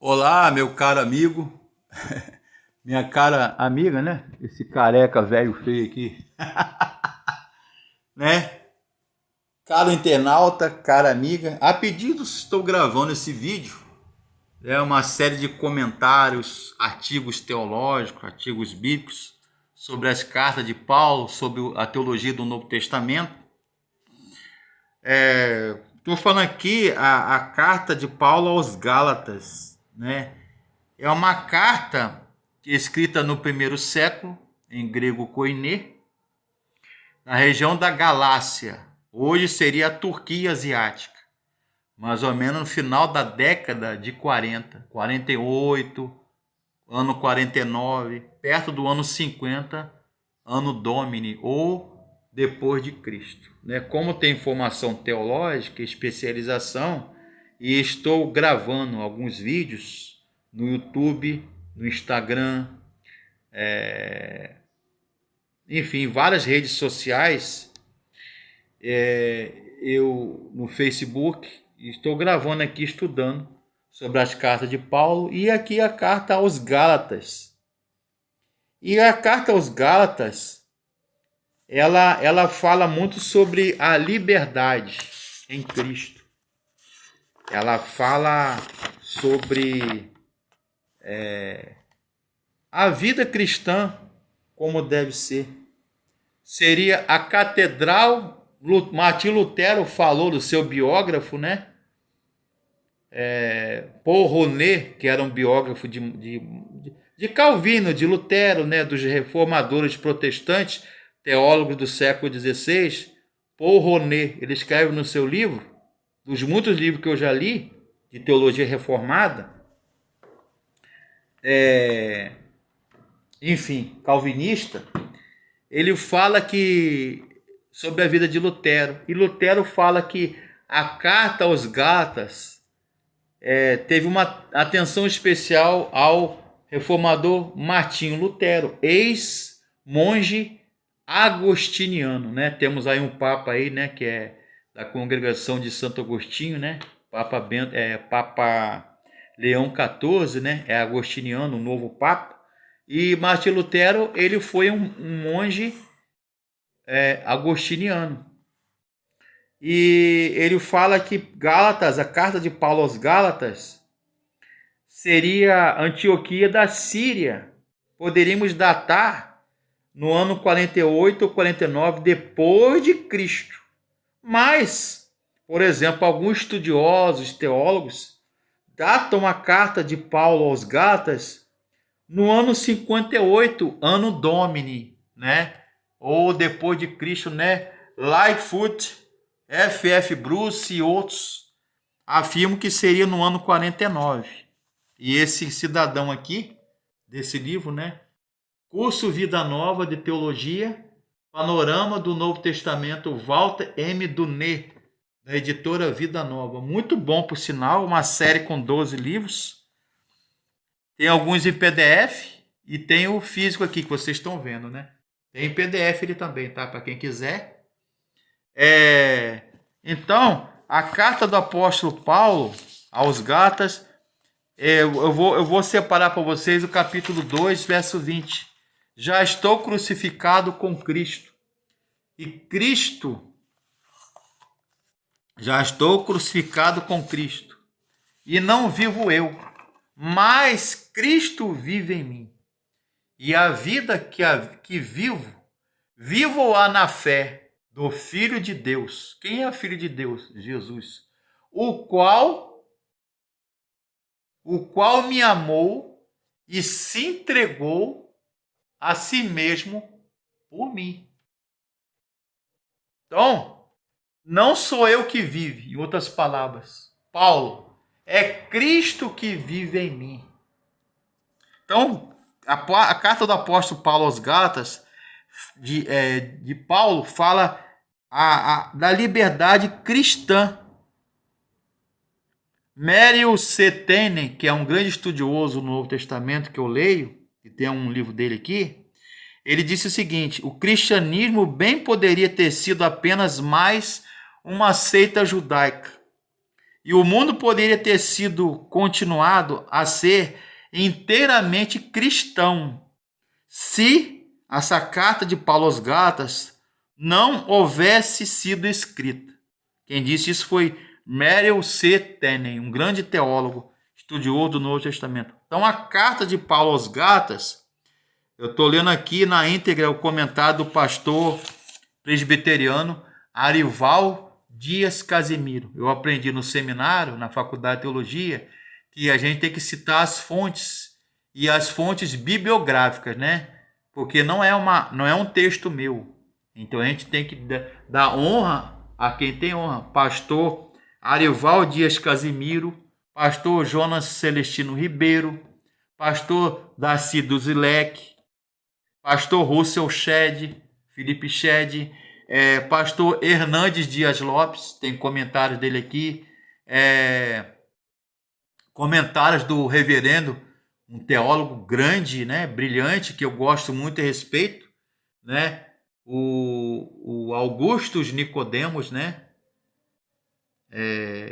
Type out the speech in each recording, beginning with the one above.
Olá, meu caro amigo, minha cara amiga, né? Esse careca velho feio aqui, né? Caro internauta, cara amiga, a pedido estou gravando esse vídeo. É uma série de comentários, artigos teológicos, artigos bíblicos sobre as cartas de Paulo, sobre a teologia do Novo Testamento. Estou falando aqui a carta de Paulo aos Gálatas, né? É uma carta escrita no primeiro século, em grego koiné, na região da Galácia. Hoje seria a Turquia asiática, mais ou menos no final da década de 48, ano 49, perto do ano 50, ano Domini, ou depois de Cristo. Como tem formação teológica, especialização, e estou gravando alguns vídeos no YouTube, no Instagram, enfim, várias redes sociais, eu no Facebook, estou gravando aqui, estudando sobre as cartas de Paulo, e aqui a carta aos Gálatas. E a carta aos Gálatas, ela fala muito sobre a liberdade em Cristo. Ela fala sobre a vida cristã como deve ser. Seria a catedral. Martim Lutero falou do seu biógrafo, né? Paul Ronet, que era um biógrafo de Calvino, de Lutero, né? Dos reformadores protestantes, teólogos do século XVI. Paul Ronet, ele escreve no seu livro, dos muitos livros que eu já li, de teologia reformada, enfim, calvinista, ele fala que sobre a vida de Lutero, e Lutero fala que a carta aos Gálatas teve uma atenção especial ao reformador Martinho Lutero, ex-monge agostiniano, né? Temos aí um papa aí, né, que é da congregação de Santo Agostinho, né? Papa Leão XIV, né? É agostiniano, o novo papa. E Martinho Lutero, ele foi um monge agostiniano. E ele fala que Gálatas, a carta de Paulo aos Gálatas, seria a Antioquia da Síria. Poderíamos datar no ano 48 ou 49 depois de Cristo. Mas, por exemplo, alguns estudiosos, teólogos, datam a carta de Paulo aos Gálatas no ano 58, ano Domini, né? Ou depois de Cristo, né? Lightfoot, F.F. Bruce e outros afirmam que seria no ano 49. E esse cidadão aqui, desse livro, né? Curso Vida Nova de Teologia, Panorama do Novo Testamento, Walter M. Dunet, da editora Vida Nova. Muito bom, por sinal, uma série com 12 livros. Tem alguns em PDF e tem o físico aqui que vocês estão vendo, né? Tem em PDF ele também, tá? Para quem quiser. Então, a carta do apóstolo Paulo aos Gálatas, eu vou separar para vocês o capítulo 2, verso 20. Já estou crucificado com Cristo. E Cristo, já estou crucificado com Cristo. E não vivo eu, mas Cristo vive em mim. E a vida que vivo-a na fé do Filho de Deus. Quem é o Filho de Deus? Jesus. O qual me amou e se entregou a si mesmo por mim. Então, não sou eu que vive, em outras palavras, Paulo, é Cristo que vive em mim. Então, a carta do apóstolo Paulo aos Gálatas, de Paulo, fala da liberdade cristã. Mério Setene, que é um grande estudioso no Novo Testamento que eu leio, e tem um livro dele aqui, ele disse o seguinte: o cristianismo bem poderia ter sido apenas mais uma seita judaica E o mundo poderia ter sido continuado a ser inteiramente cristão se essa carta de Paulo aos Gálatas não houvesse sido escrita. Quem disse isso foi Merrill C. Tenney, um grande teólogo, estudioso do Novo Testamento. Então, a carta de Paulo aos Gálatas, eu estou lendo aqui na íntegra o comentário do pastor presbiteriano Arival Dias Casimiro. Eu aprendi no seminário, na faculdade de teologia, que a gente tem que citar as fontes, e as fontes bibliográficas, né? Porque não é um texto meu. Então a gente tem que dar honra a quem tem honra. Pastor Arival Dias Casimiro, pastor Jonas Celestino Ribeiro, pastor Darcy Duzilek, pastor Russell Shedd, Felipe Shedd, pastor Hernandes Dias Lopes, tem comentários dele aqui, comentários do reverendo, um teólogo grande, né, brilhante, que eu gosto muito e respeito, né, o Augustus Nicodemos, né,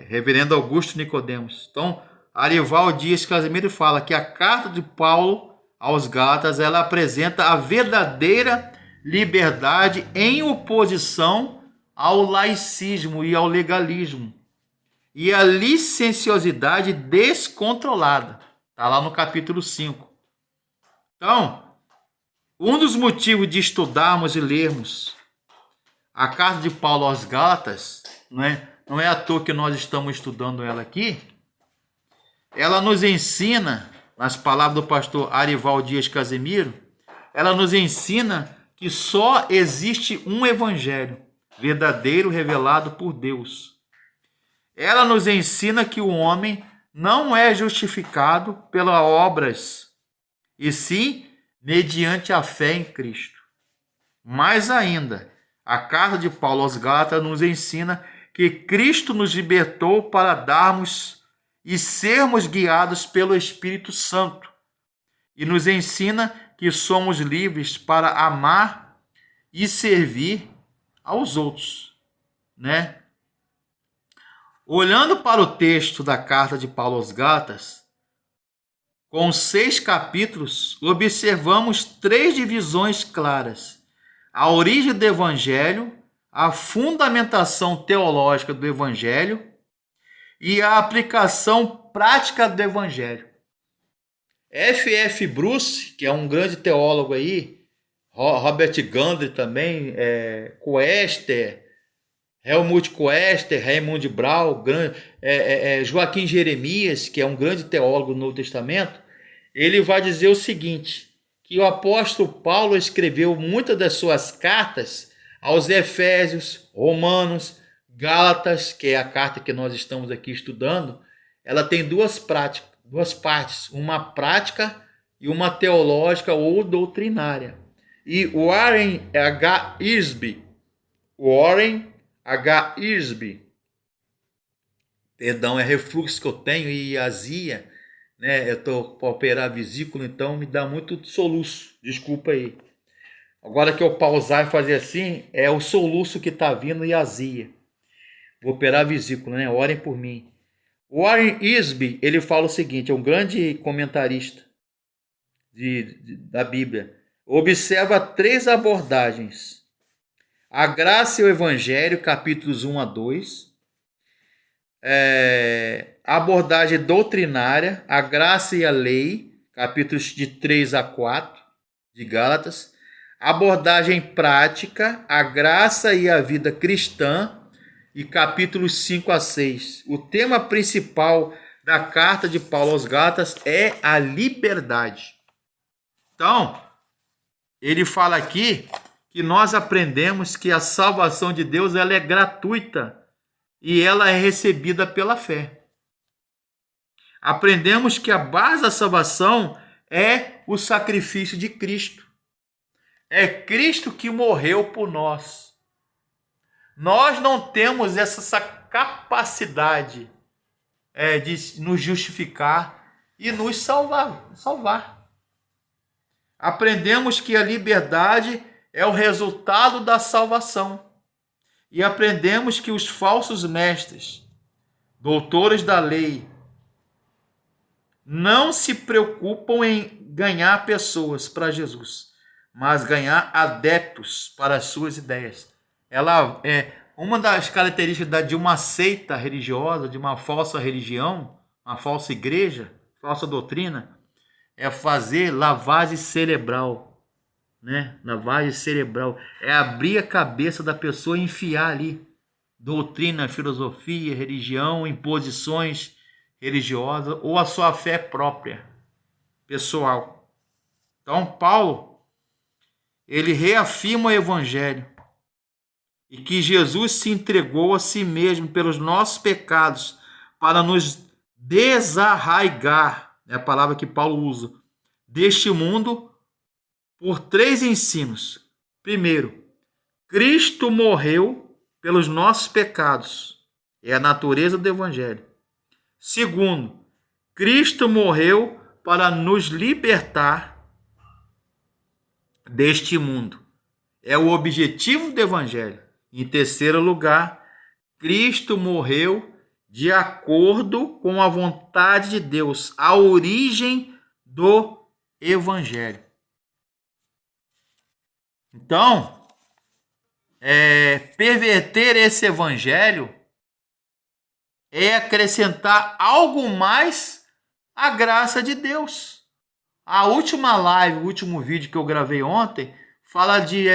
reverendo Augusto Nicodemos. Então, Arival Dias Casimiro fala que a carta de Paulo aos Gálatas, ela apresenta a verdadeira liberdade em oposição ao laicismo e ao legalismo e a licenciosidade descontrolada. Está lá no capítulo 5. Então, um dos motivos de estudarmos e lermos a carta de Paulo aos Gálatas, não é à toa que nós estamos estudando ela aqui, ela nos ensina, nas palavras do pastor Arival Dias Casimiro, ela nos ensina que só existe um evangelho verdadeiro revelado por Deus. Ela nos ensina que o homem não é justificado pelas obras, e sim mediante a fé em Cristo. Mais ainda, a carta de Paulo aos Gálatas nos ensina que Cristo nos libertou para darmos e sermos guiados pelo Espírito Santo, e nos ensina que somos livres para amar e servir aos outros, né? Olhando para o texto da carta de Paulo aos Gálatas, com 6 capítulos, observamos 3 divisões claras: a origem do Evangelho, a fundamentação teológica do Evangelho e a aplicação prática do Evangelho. F.F. Bruce, que é um grande teólogo aí, Robert Gundry também, Koester, Helmut Koester, Raymond Brau, Joaquim Jeremias, que é um grande teólogo do Novo Testamento, ele vai dizer o seguinte, que o apóstolo Paulo escreveu muitas das suas cartas aos Efésios, Romanos, Gálatas, que é a carta que nós estamos aqui estudando. Ela tem duas partes, uma prática e uma teológica ou doutrinária. E Warren H. Earsby, perdão, é refluxo que eu tenho e azia, né? Eu estou para operar a vesícula, então me dá muito soluço, desculpa aí. Agora que eu pausar e fazer assim, é o soluço que está vindo e azia. Vou operar a vesícula, né? Orem por mim. Warren Earsby, ele fala o seguinte, é um grande comentarista da Bíblia. Observa 3 abordagens. A graça e o Evangelho, capítulos 1 a 2. A abordagem doutrinária, a graça e a lei, capítulos de 3 a 4, de Gálatas. Abordagem prática, a graça e a vida cristã, e capítulos 5 a 6. O tema principal da carta de Paulo aos Gálatas é a liberdade. Então, ele fala aqui que nós aprendemos que a salvação de Deus ela é gratuita e ela é recebida pela fé. Aprendemos que a base da salvação é o sacrifício de Cristo. É Cristo que morreu por nós. Nós não temos essa capacidade de nos justificar e nos salvar. Aprendemos que a liberdade é o resultado da salvação. E aprendemos que os falsos mestres doutores da lei, não se preocupam em ganhar pessoas para Jesus, mas ganhar adeptos para as suas ideias. Ela é uma das características de uma seita religiosa, de uma falsa religião, uma falsa igreja, falsa doutrina, é fazer lavagem cerebral, né? Lavagem cerebral é abrir a cabeça da pessoa e enfiar ali doutrina, filosofia, religião, imposições religiosas ou a sua fé própria, pessoal. Então, Paulo, ele reafirma o evangelho e que Jesus se entregou a si mesmo pelos nossos pecados para nos desarraigar, é a palavra que Paulo usa, deste mundo por 3 ensinos. Primeiro, Cristo morreu pelos nossos pecados, é a natureza do evangelho. Segundo, Cristo morreu para nos libertar deste mundo. É o objetivo do evangelho. Em terceiro lugar, Cristo morreu de acordo com a vontade de Deus, a origem do evangelho. Então, perverter esse evangelho é acrescentar algo mais à graça de Deus. A última live, o último vídeo que eu gravei ontem, fala de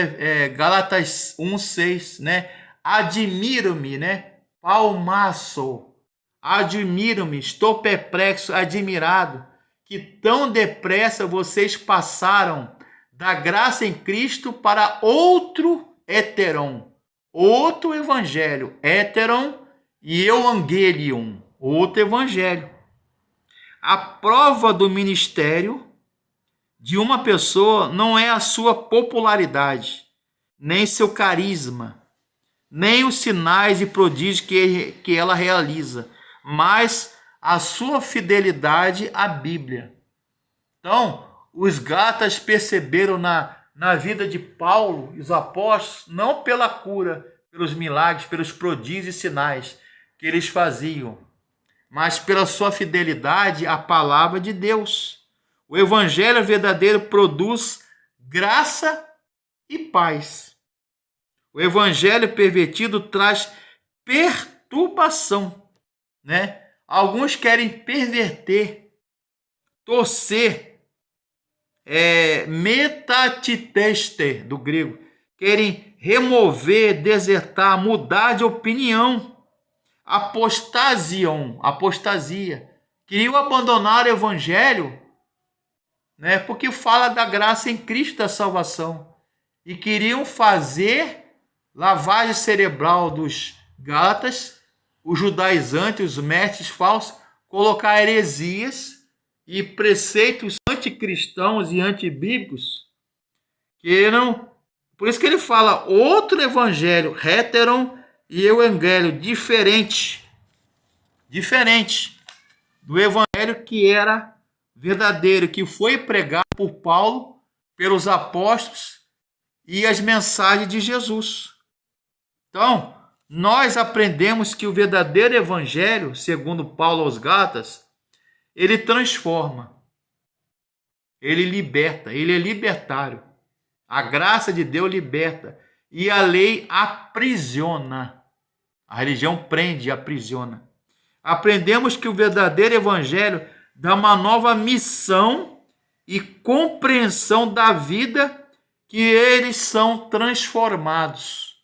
Gálatas 1:6, né? Admiro-me, né? Palmaço. Admiro-me, estou perplexo, admirado, que tão depressa vocês passaram da graça em Cristo para outro heteron, outro evangelho, heteron e evangelium, outro evangelho. A prova do ministério de uma pessoa não é a sua popularidade, nem seu carisma, nem os sinais e prodígios que ela realiza, mas a sua fidelidade à Bíblia. Então, os Gálatas perceberam na vida de Paulo e os apóstolos, não pela cura, pelos milagres, pelos prodígios e sinais que eles faziam, mas pela sua fidelidade à palavra de Deus. O evangelho verdadeiro produz graça e paz. O evangelho pervertido traz perturbação, né? Alguns querem perverter, torcer, metatiteste, do grego, querem remover, desertar, mudar de opinião. Apostasia. Queriam abandonar o evangelho, né, porque fala da graça em Cristo da salvação. E queriam fazer lavagem cerebral dos Gálatas, os judaizantes, os mestres falsos, colocar heresias e preceitos anticristãos e antibíblicos. Por isso que ele fala outro evangelho, heteron e evangelho diferente do evangelho que era verdadeiro, que foi pregado por Paulo, pelos apóstolos e as mensagens de Jesus. Então, nós aprendemos que o verdadeiro evangelho, segundo Paulo aos Gálatas, ele transforma, ele liberta, ele é libertário. A graça de Deus liberta e a lei aprisiona. A religião prende e aprisiona. Aprendemos que o verdadeiro evangelho dá uma nova missão e compreensão da vida, que eles são transformados.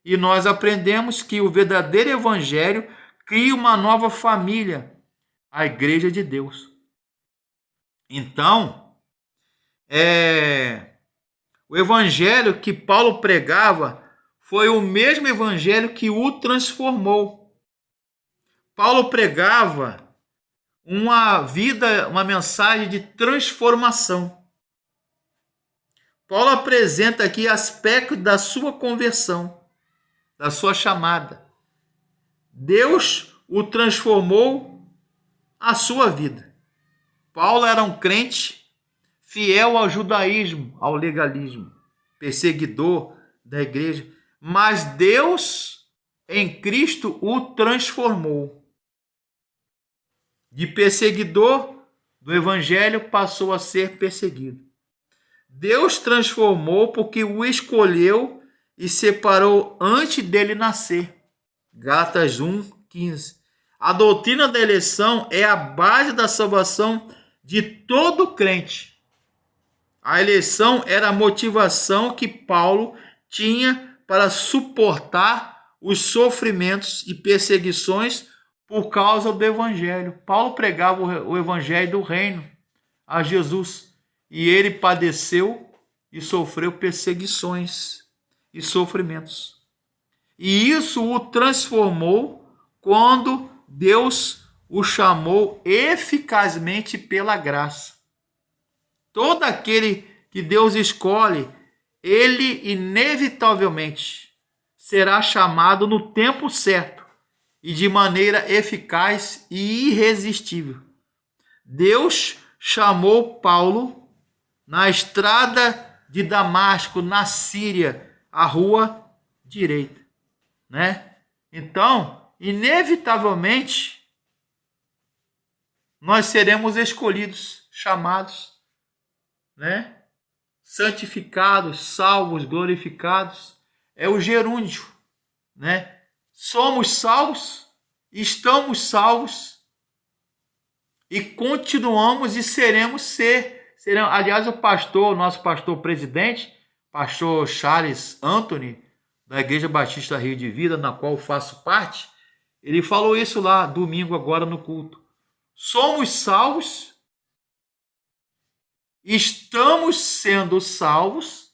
E nós aprendemos que o verdadeiro evangelho cria uma nova família, a igreja de Deus. Então, o evangelho que Paulo pregava foi o mesmo evangelho que o transformou. Paulo pregava uma mensagem de transformação. Paulo apresenta aqui aspectos da sua conversão, da sua chamada. Deus o transformou a sua vida. Paulo era um crente fiel ao judaísmo, ao legalismo, perseguidor da igreja, mas Deus em Cristo o transformou. De perseguidor do evangelho passou a ser perseguido. Deus transformou porque o escolheu e separou antes dele nascer. Gálatas 1:15. A doutrina da eleição é a base da salvação de todo crente. A eleição era a motivação que Paulo tinha para suportar os sofrimentos e perseguições por causa do evangelho. Paulo pregava o evangelho do reino a Jesus e ele padeceu e sofreu perseguições e sofrimentos. E isso o transformou quando Deus o chamou eficazmente pela graça. Todo aquele que Deus escolhe, ele inevitavelmente será chamado no tempo certo e de maneira eficaz e irresistível. Deus chamou Paulo na estrada de Damasco, na Síria, a rua direita, né? Então, inevitavelmente, nós seremos escolhidos, chamados, né? Santificados, salvos, glorificados. É o gerúndio, né? Somos salvos, estamos salvos e continuamos e seremos. Aliás, o nosso pastor presidente, pastor Charles Anthony, da Igreja Batista Rio de Vida, na qual faço parte, ele falou isso lá domingo agora no culto. Somos salvos, estamos sendo salvos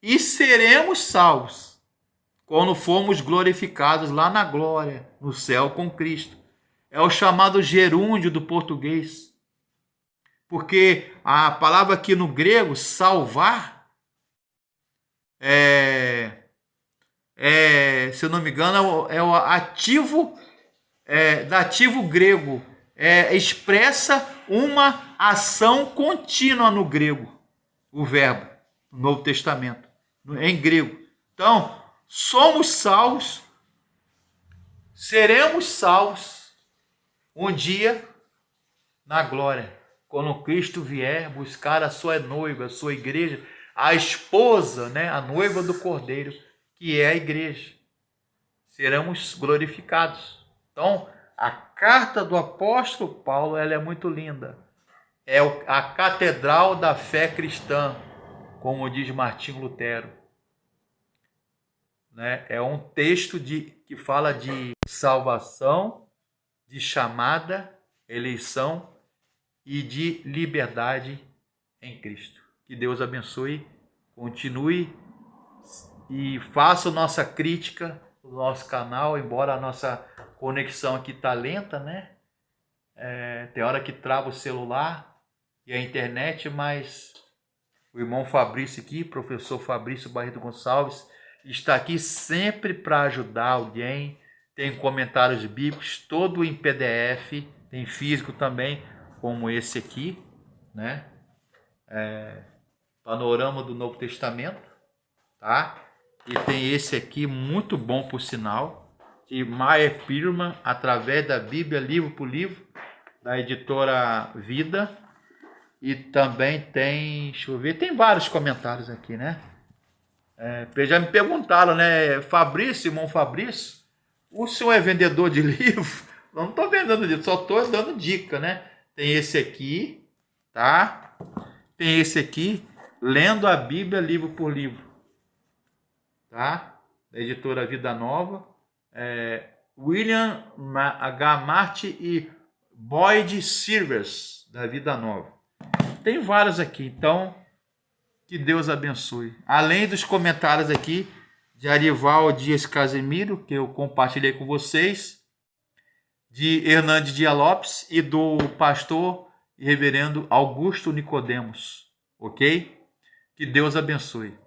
e seremos salvos quando formos glorificados lá na glória, no céu com Cristo. É o chamado gerúndio do português. Porque a palavra aqui no grego, salvar, se eu não me engano, é o ativo, dativo grego. Expressa uma ação contínua no grego, o verbo, no Novo Testamento, em grego. Então, somos salvos, seremos salvos um dia na glória, quando Cristo vier buscar a sua noiva, a sua igreja, a esposa, né, a noiva do Cordeiro, que é a igreja. Seremos glorificados. Então, a carta do apóstolo Paulo, ela é muito linda. É a catedral da fé cristã, como diz Martinho Lutero. Né? É um texto que fala de salvação, de chamada, eleição e de liberdade em Cristo. Que Deus abençoe, continue e faça nossa crítica no nosso canal, embora a nossa conexão aqui está lenta, né? Tem hora que trava o celular e a internet, mas o irmão Fabrício aqui, professor Fabrício Barreto Gonçalves, está aqui sempre para ajudar alguém. Tem comentários bíblicos, todo em PDF, tem físico também, como esse aqui, né? Panorama do Novo Testamento, tá? E tem esse aqui, muito bom por sinal, de Meyer Pirman, através da Bíblia, livro por livro, da editora Vida. E também tem, deixa eu ver, tem vários comentários aqui, né? Já me perguntaram, né? Fabrício, irmão Fabrício, o senhor é vendedor de livro? Não estou vendendo livro, só estou dando dica, né? Tem esse aqui, tá? Tem esse aqui, Lendo a Bíblia, livro por livro, tá? Da editora Vida Nova. William H. Martin e Boyd Silvers, da Vida Nova. Tem vários aqui, então que Deus abençoe. Além dos comentários aqui de Arival Dias Casemiro, que eu compartilhei com vocês, de Hernandes Dias Lopes e do pastor e reverendo Augusto Nicodemos, ok? Que Deus abençoe.